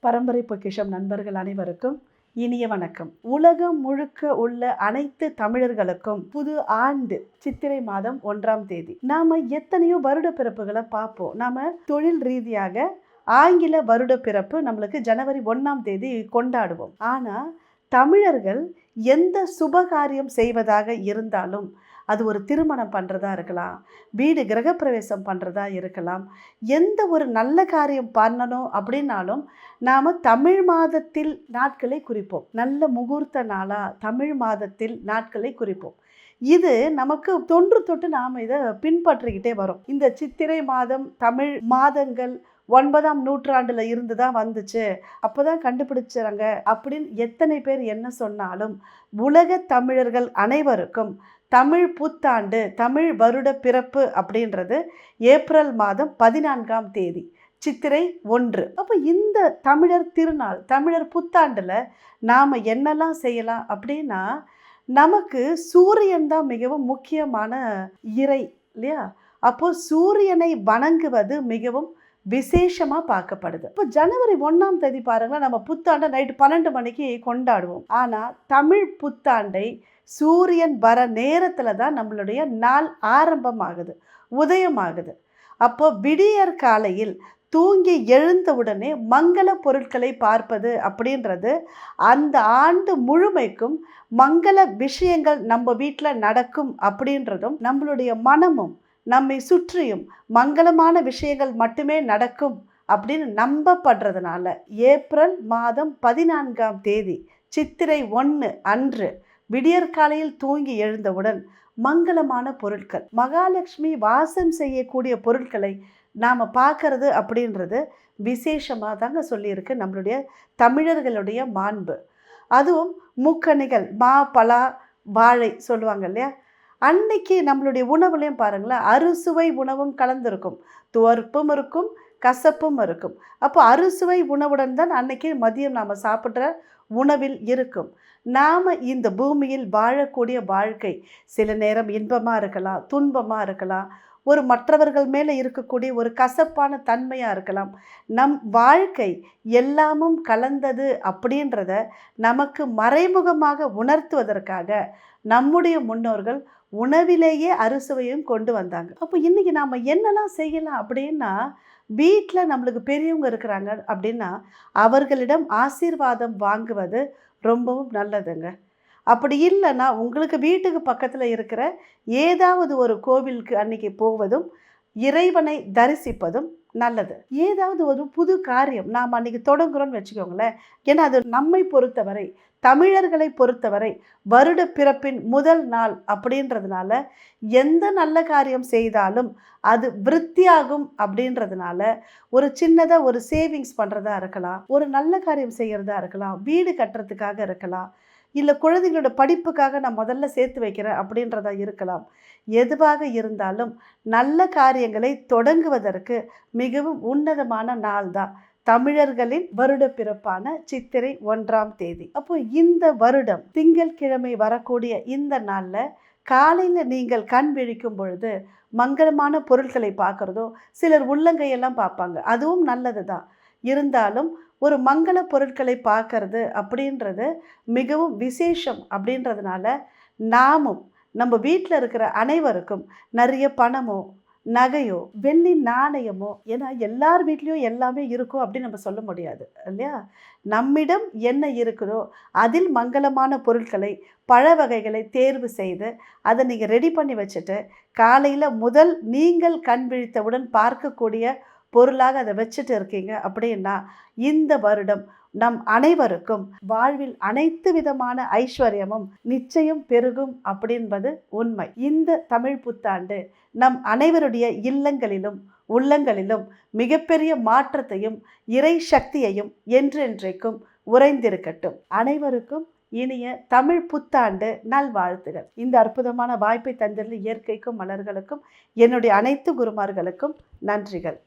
பரம்பரை பொக்கிஷம் நண்பர்கள் அனைவருக்கும் இனிய வணக்கம். உலகம் முழுக்க உள்ள அனைத்து தமிழர்களுக்கும் புது ஆண்டு சித்திரை மாதம் 1ஆம் தேதி. நாம எத்தனையோ வருட பிறப்புகளை பார்ப்போம். நாம தொழில் ரீதியாக ஆங்கில வருட பிறப்பு நம்மளுக்கு ஜனவரி 1ஆம் தேதி கொண்டாடுவோம். ஆனா தமிழர்கள் எந்த சுபகாரியம் செய்வதாக இருந்தாலும், அது ஒரு திருமணம் பண்ணுறதா இருக்கலாம், வீடு கிரகப்பிரவேசம் பண்ணுறதா இருக்கலாம், எந்த ஒரு நல்ல காரியம் பண்ணணும் அப்படின்னாலும் நாம் தமிழ் மாதத்தில் நாட்களை குறிப்போம். நல்ல முகூர்த்த நாளாக தமிழ் மாதத்தில் நாட்களை குறிப்போம். இது நமக்கு தொன்று தொட்டு நாம் இதை பின்பற்றிக்கிட்டே வரோம். இந்த சித்திரை மாதம் தமிழ் மாதங்கள் 9ஆம் நூற்றாண்டில் இருந்து தான் வந்துச்சு, அப்போ தான் கண்டுபிடிச்சாங்க அப்படின்னு எத்தனை பேர் என்ன சொன்னாலும், உலக தமிழர்கள் அனைவருக்கும் தமிழ் புத்தாண்டு, தமிழ் வருட பிறப்பு அப்படின்றது ஏப்ரல் மாதம் 14ஆம் தேதி, சித்திரை 1. அப்போ இந்த தமிழர் திருநாள், தமிழர் புத்தாண்டில் நாம் என்னெல்லாம் செய்யலாம் அப்படின்னா, நமக்கு சூரியன் தான் மிகவும் முக்கியமான இறை இல்லையா? அப்போது சூரியனை வணங்குவது மிகவும் விசேஷமாக பார்க்கப்படுது. இப்போ ஜனவரி 1ஆம் தேதி பாருங்களேன், நம்ம புத்தாண்டை நைட்டு 12 மணிக்கு கொண்டாடுவோம். ஆனால் தமிழ் புத்தாண்டை சூரியன் வர நேரத்தில் தான் நம்மளுடைய நாள் ஆரம்பமாகுது, உதயமாகுது. அப்போ விடியற் காலையில் தூங்கி எழுந்தவுடனே மங்கள பொருட்களை பார்ப்பது அப்படின்றது அந்த ஆண்டு முழுமைக்கும் மங்கள விஷயங்கள் நம்ம வீட்டில் நடக்கும் அப்படின்றதும், நம்மளுடைய மனமும் நம்மை சுற்றியும் மங்களமான விஷயங்கள் மட்டுமே நடக்கும் அப்படின்னு நம்பப்படுறதுனால ஏப்ரல் மாதம் 14ஆம் தேதி சித்திரை 1 அன்று விடியற்காலையில் தூங்கி எழுந்தவுடன் மங்களமான பொருட்கள், மகாலட்சுமி வாசம் செய்யக்கூடிய பொருட்களை நாம் பார்க்கறது அப்படின்றது விசேஷமாக தாங்க சொல்லியிருக்கு நம்மளுடைய தமிழர்களுடைய மாண்பு. அதுவும் முக்கணிகள், மா பலா வாழை சொல்லுவாங்க இல்லையா? அன்னைக்கு நம்மளுடைய உணவுலையும் பாருங்களேன், அறுசுவை உணவும் கலந்துருக்கும், துவர்ப்பும் இருக்கும், கசப்பும் இருக்கும். அப்போ அறுசுவை உணவுடன் தான் அன்னைக்கு மதியம் நாம் சாப்பிட்ற உணவில் இருக்கும். நாம் இந்த பூமியில் வாழக்கூடிய வாழ்க்கை சில நேரம் இன்பமாக இருக்கலாம், துன்பமாக இருக்கலாம், ஒரு மற்றவர்கள் மேலே இருக்கக்கூடிய ஒரு கசப்பான தன்மையாக இருக்கலாம். நம் வாழ்க்கை எல்லாமும் கலந்தது அப்படின்றத நமக்கு மறைமுகமாக உணர்த்துவதற்காக நம்முடைய முன்னோர்கள் உணவிலேயே அறுசுவையும் கொண்டு வந்தாங்க. அப்போ இன்றைக்கி நாம் என்னெல்லாம் செய்யலாம் அப்படின்னா, வீட்டில் நம்மளுக்கு பெரியவங்க இருக்கிறாங்க அப்படின்னா அவர்களிடம் ஆசீர்வாதம் வாங்குவது ரொம்பவும் நல்லதுங்க. அப்படி இல்லைன்னா உங்களுக்கு வீட்டுக்கு பக்கத்தில் இருக்கிற ஏதாவது ஒரு கோவிலுக்கு அன்னைக்கு போவதும் இறைவனை தரிசிப்பதும் நல்லது. ஏதாவது ஒரு புது காரியம் நாம் அன்றைக்கி தொடங்குறோன்னு வச்சுக்கோங்களேன். ஏன்னா அது நம்மை பொறுத்தவரை, தமிழர்களை பொறுத்தவரை வருட பிறப்பின் முதல் நாள் அப்படின்றதுனால எந்த நல்ல காரியம் செய்தாலும் அது விருத்தியாகும் அப்படின்றதுனால ஒரு சின்னதாக ஒரு சேவிங்ஸ் பண்ணுறதா இருக்கலாம், ஒரு நல்ல காரியம் செய்கிறதா இருக்கலாம், வீடு கட்டுறதுக்காக இருக்கலாம், இல்லை குழந்தைங்களோட படிப்புக்காக நான் முதல்ல சேர்த்து வைக்கிறேன் அப்படின்றதா இருக்கலாம். எதுவாக இருந்தாலும் நல்ல காரியங்களை தொடங்குவதற்கு மிகவும் உன்னதமான நாள் தான் தமிழர்களின் வருட பிறப்பான சித்திரை 1ஆம் தேதி. அப்போ இந்த வருடம் திங்கட்கிழமை வரக்கூடிய இந்த நாளில் காலையில் நீங்கள் கண் விழிக்கும் பொழுது மங்களமான பொருட்களை பார்க்குறதோ, சிலர் உள்ளங்கையெல்லாம் பார்ப்பாங்க, அதுவும் நல்லது தான். இருந்தாலும் ஒரு மங்கள பொருட்களை பார்க்கறது அப்படின்றது மிகவும் விசேஷம். அப்படின்றதுனால நாமும் நம்ம வீட்டில் இருக்கிற அனைவருக்கும் நிறைய பணமோ நகையோ வெள்ளி நாணயமோ, ஏன்னா எல்லார் வீட்லேயும் எல்லாமே இருக்கும் அப்படின்னு நம்ம சொல்ல முடியாது இல்லையா? நம்மிடம் என்ன இருக்குதோ அதில் மங்களமான பொருட்களை, பழ வகைகளை தேர்வு செய்து அதை நீங்கள் ரெடி பண்ணி வச்சுட்டு காலையில் முதல் நீங்கள் கண் விழித்தவுடன் பார்க்கக்கூடிய பொருளாக அதை வச்சுட்டு இருக்கீங்க அப்படின்னா இந்த வருடம் நம் அனைவருக்கும் வாழ்வில் அனைத்து விதமான ஐஸ்வர்யமும் நிச்சயம் பெருகும் அப்படின்பது உண்மை. இந்த தமிழ் புத்தாண்டு நம் அனைவருடைய இல்லங்களிலும் உள்ளங்களிலும் மிகப்பெரிய மாற்றத்தையும் இறை சக்தியையும் என்றென்றைக்கும் உறைந்திருக்கட்டும். அனைவருக்கும் இனிய தமிழ் புத்தாண்டு நல்வாழ்த்துகள். இந்த அற்புதமான வாய்ப்பை தந்துள்ள இயற்கைக்கும் மலர்களுக்கும் என்னுடைய அனைத்து குருமார்களுக்கும் நன்றிகள்.